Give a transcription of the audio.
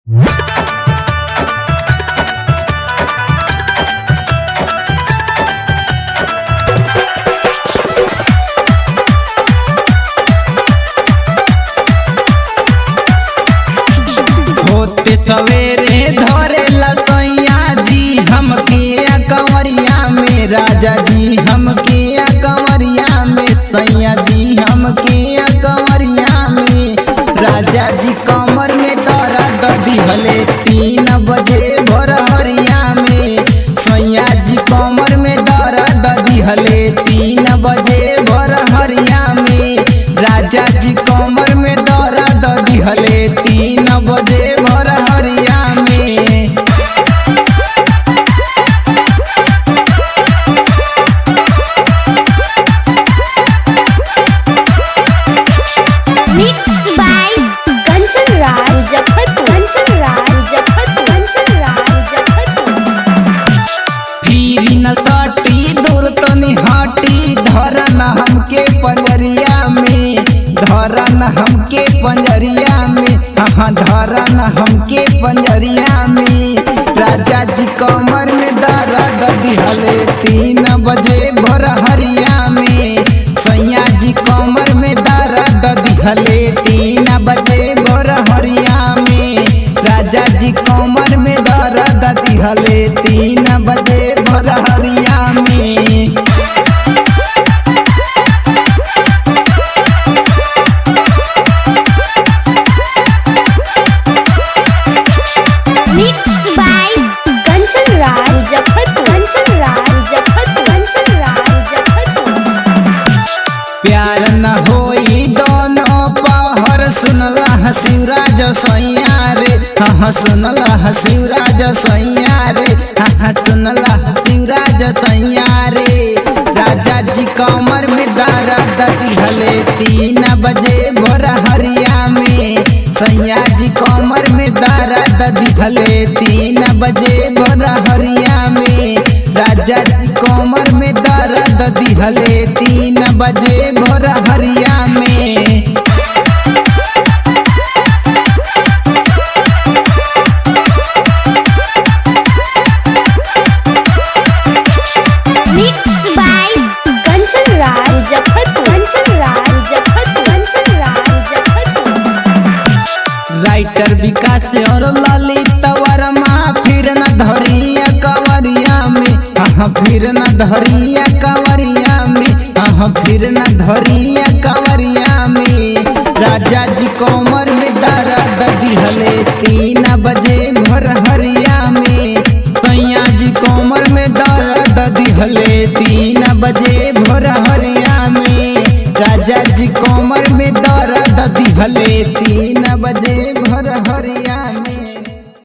होते सवेरे धरेला सैया जी हमके कंवरिया में, राजा जी हमके कंवरिया में, सैया जी हमके कंवरिया में। राजा जी कमर में दर्द दिहले 3 बजे भोरहरिया में, सैया जी कमर में दर्द दिहले 3 बजे भोरहरिया में। राजा जी कमर में दर्द दिहले 3 बजे भोरहरिया में। Mixed by Kanchan Raj Muzaffarpur, Kanchan Raj Muzaffarpur, Kanchan Raj Muzaffarpur। फिरी न सटी दूर तनी हटी, धरन हमके पंजरिया में, धरन हमके पंजरिया में, हाँ धरन हमके पंजरिया में। राजा जी कमर में दर्द दिहले 3 बजे भोरहरिया में, सैया जी कमर में दर्द दिहले 3 बजे भोरहरिया में। राजा जी कमर में दर्द दिहले 3 बजे भोरहरिया में। Mixed by Kanchan Raj Muzaffarpur, Kanchan Raj Muzaffarpur, Kanchan Raj Muzaffarpur। प्यार न होई दोनों पहर, सुनला शिवराज सैया रे, हाँ सुनला शिवराज सैया रे, हाँ सुनला शिवराज सैया रे। राजा जी कमर में दर्द दिहले 3 बजे भोरहरिया में, सैया जी कमर में दर्द दिहले 3 बजे भोरहरिया में। राजा जी कमर में दर्द दिहले 3 बजे भोरहरिया में। Mixed by Kanchan Raj Muzaffarpur, Kanchan Raj Muzaffarpur, Kanchan Raj Muzaffarpur। Writer Vikas और ललित वर्मा फिर न धरिया कंवरिया में, हाँ फिर न धरिया कंवरिया में, हाँ फिर न धरिया कंवरिया में। राजा जी कमर में दर्द दिहले 3 बजे भोरहरिया में, सैया जी कमर में दर्द दिहले 3 बजे भोरहरिया में। राजा जी कमर में दर्द दिहले 3 बजे भोरहरिया